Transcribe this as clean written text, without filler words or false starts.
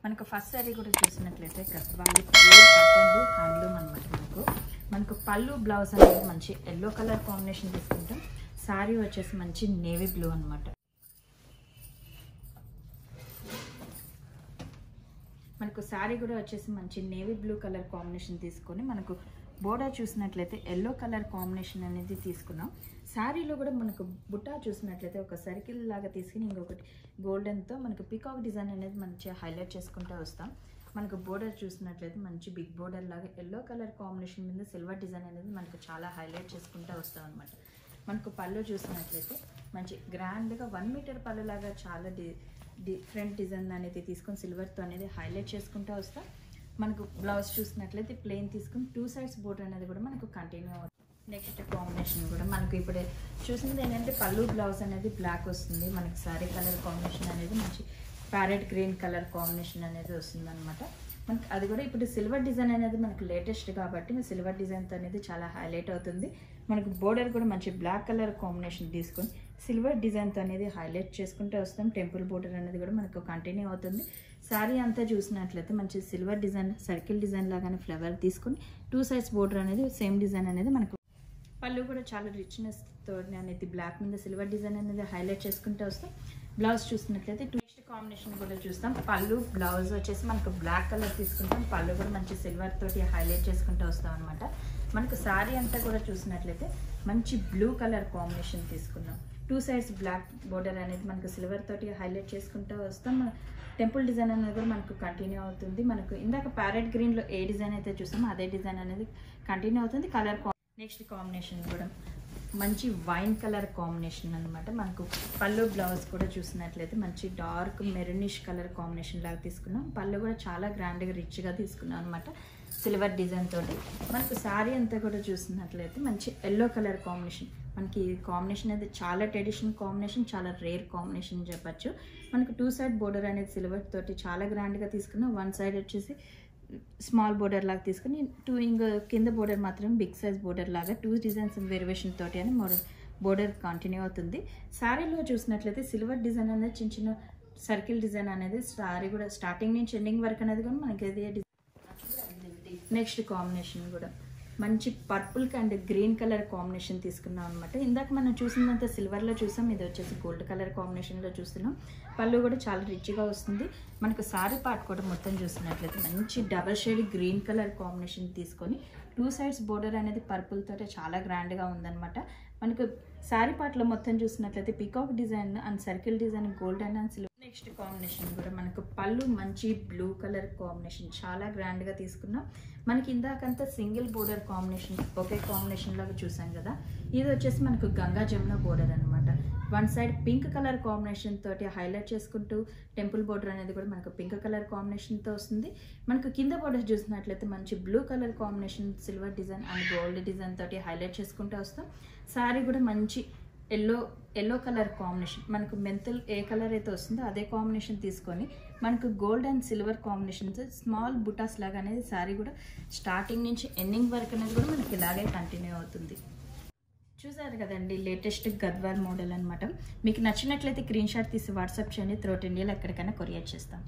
మనకు first sorry కూడా చూసినట్లయితే గద్వాల్ ప్యూర్ పట్టండి హ్యాండ్లూమ్ అనమాట. మనకు పళ్ళు బ్లౌజ్ అనేది మంచి ఎల్లో కలర్ కాంబినేషన్ తీసుకుంటాం. సారీ వచ్చేసి మంచి నేవీ బ్లూ అనమాట. మనకు సారీ కూడా వచ్చేసి మంచి నేవీ బ్లూ కలర్ కాంబినేషన్ తీసుకొని మనకు బోర్డర్ చూసినట్లయితే ఎల్లో కలర్ కాంబినేషన్ అనేది తీసుకున్నాం. శారీలో కూడా మనకు బుట్టా చూసినట్లయితే ఒక సర్కిల్ లాగా తీసుకుని ఇంకొకటి గోల్డెన్తో మనకు పీకాక్ డిజైన్ అనేది మంచిగా హైలైట్ చేసుకుంటూ వస్తాం. మనకు బోర్డర్ చూసినట్లయితే మంచి బిగ్ బోర్డర్ లాగా ఎల్లో కలర్ కాంబినేషన్ మీద సిల్వర్ డిజైన్ అనేది మనకు చాలా హైలైట్ చేసుకుంటూ వస్తాం అనమాట. మనకు పళ్ళు చూసినట్లయితే మంచి గ్రాండ్గా 1 మీటర్ పళ్ళు లాగా చాలా డిఫరెంట్ డిజైన్ అనేది తీసుకొని సిల్వర్తో అనేది హైలైట్ చేసుకుంటూ వస్తాం. మనకు బ్లౌజ్ చూసినట్లయితే ప్లెయిన్ తీసుకుని 2 సైడ్స్ బోర్డర్ అనేది కూడా మనకు కంటిన్యూ అవుతుంది. నెక్స్ట్ కాంబినేషన్ కూడా మనకు ఇప్పుడు చూసింది ఏంటంటే పళ్ళు బ్లౌజ్ అనేది బ్లాక్ వస్తుంది. మనకి సారీ కలర్ కాంబినేషన్ అనేది మంచి ప్యారెట్ గ్రీన్ కలర్ కాంబినేషన్ అనేది వస్తుంది అనమాట. మనకి అది కూడా ఇప్పుడు సిల్వర్ డిజైన్ అనేది మనకు లేటెస్ట్ కాబట్టి సిల్వర్ డిజైన్తో అనేది చాలా హైలైట్ అవుతుంది. మనకు బోర్డర్ కూడా మంచి బ్లాక్ కలర్ కాంబినేషన్ తీసుకొని సిల్వర్ డిజైన్తో అనేది హైలైట్ చేసుకుంటూ వస్తాం. టెంపుల్ బోర్డర్ అనేది కూడా మనకు కంటిన్యూ అవుతుంది. శారీ అంతా చూసినట్లయితే మంచి సిల్వర్ డిజైన్ సర్కిల్ డిజైన్ లాగానే ఫ్లవర్ తీసుకొని 2 సైడ్స్ బోర్డర్ అనేది సేమ్ డిజైన్ అనేది మనకు పళ్ళు కూడా చాలా రిచ్నెస్ తోటి అనేది బ్లాక్ మీద సిల్వర్ డిజైన్ అనేది హైలైట్ చేసుకుంటూ వస్తాం. బ్లౌజ్ చూసినట్లయితే నెక్స్ట్ కాంబినేషన్ కూడా చూస్తాం. పళ్ళు బ్లౌజ్ వచ్చేసి మనకు బ్లాక్ కలర్ తీసుకుంటాం. పళ్ళు కూడా మంచి సిల్వర్ తోటి హైలైట్ చేసుకుంటూ వస్తాం అనమాట. మనకు శారీ అంతా కూడా చూసినట్లయితే మంచి బ్లూ కలర్ కాంబినేషన్ తీసుకున్నాం. 2 సైడ్స్ బ్లాక్ బోర్డర్ అనేది మనకు సిల్వర్ తోటి హైలైట్ చేసుకుంటూ వస్తాం. టెంపుల్ డిజైన్ అనేది కూడా మనకు కంటిన్యూ అవుతుంది. మనకు ఇందాక ప్యారెట్ గ్రీన్లో ఏ డిజైన్ అయితే చూసామో అదే డిజైన్ అనేది కంటిన్యూ అవుతుంది. కలర్ నెక్స్ట్ కాంబినేషన్ కూడా మంచి వైన్ కలర్ కాంబినేషన్ అనమాట. మనకు పళ్ళు బ్లౌజ్ కూడా చూసినట్లయితే మంచి డార్క్ మెరూనిష్ కలర్ కాంబినేషన్ లాగా తీసుకున్నాం. పళ్ళు కూడా చాలా గ్రాండ్గా రిచ్గా తీసుకున్నాం అనమాట సిల్వర్ డిజైన్ తోటి. మనకు శారీ అంతా కూడా చూసినట్లయితే మంచి ఎల్లో కలర్ కాంబినేషన్. మనకి ఈ కాంబినేషన్ అనేది చాలా ట్రెడిషనల్ కాంబినేషన్, చాలా రేర్ కాంబినేషన్ చెప్పచ్చు. మనకు 2 సైడ్ బోర్డర్ అనేది సిల్వర్ తోటి చాలా గ్రాండ్గా తీసుకున్నాం. 1 సైడ్ వచ్చేసి స్మాల్ బోర్డర్ లాగా తీసుకుని 2 ఇంకా కింద బోర్డర్ మాత్రం బిగ్ సైజ్ బోర్డర్ లాగా 2 డిజైన్స్ వేరియేషన్ తోటి అని బోర్డర్ కంటిన్యూ అవుతుంది. శారీలో చూసినట్లయితే సిల్వర్ డిజైన్ అనేది చిన్న చిన్న సర్కిల్ డిజైన్ అనేది శారీ కూడా స్టార్టింగ్ నుంచి ఎండింగ్ వరకు అనేది కూడా మనకి అదే డిజైన్. నెక్స్ట్ కాంబినేషన్ కూడా మంచి purple and green colour combination తీసుకున్నాం అనమాట. ఇందాక మనం చూసినంత సిల్వర్లో చూసాం, ఇది వచ్చేసి గోల్డ్ కలర్ కాంబినేషన్లో చూస్తున్నాం. పళ్ళు కూడా చాలా రిచ్గా వస్తుంది. మనకు సారీ పార్ట్ కూడా మొత్తం చూసినట్లయితే మంచి double shade green colour combination తీసుకొని 2 సైడ్స్ బోర్డర్ అనేది పర్పుల్ తోటే చాలా గ్రాండ్గా ఉందన్నమాట. మనకు సారీ పార్ట్లో మొత్తం చూసినట్లయితే peacock design and circle design gold and silver. Next combination కూడా మనకు పళ్ళు మంచి బ్లూ కలర్ కాంబినేషన్ చాలా గ్రాండ్గా తీసుకున్నాం. మనకి ఇందాకంతా సింగిల్ బోర్డర్ కాంబినేషన్ ఒకే కాంబినేషన్ లాగా చూసాం కదా, ఇది వచ్చేసి మనకు గంగా జమున బోర్డర్ అనమాట. 1 సైడ్ పింక్ కలర్ కాంబినేషన్ తోటి హైలైట్ చేసుకుంటూ టెంపుల్ బోర్డర్ అనేది కూడా మనకు పింక్ కలర్ కాంబినేషన్తో వస్తుంది. మనకు కింద బోర్డర్ చూసినట్లయితే మంచి blue colour combination silver design and gold design తోటి హైలైట్ చేసుకుంటూ వస్తాం. శారీ కూడా మంచి ఎల్లో కలర్ కాంబినేషన్, మనకు మెంతుల్ ఏ కలర్ అయితే వస్తుందో అదే కాంబినేషన్ తీసుకొని మనకు gold and silver combinations small బుటాస్ లాగా అనేది శారీ కూడా స్టార్టింగ్ నుంచి ఎండింగ్ వరకు అనేది కూడా మనకి ఇలాగే కంటిన్యూ అవుతుంది. చూసారు కదండి లేటెస్ట్ గద్వాల్ మోడల్ అనమాట. మీకు నచ్చినట్లయితే స్క్రీన్ షాట్ తీసి వాట్సాప్ చేయండి. త్రూఅవుట్ ఇండియాలో ఎక్కడికైనా కొరియర్ చేస్తాం.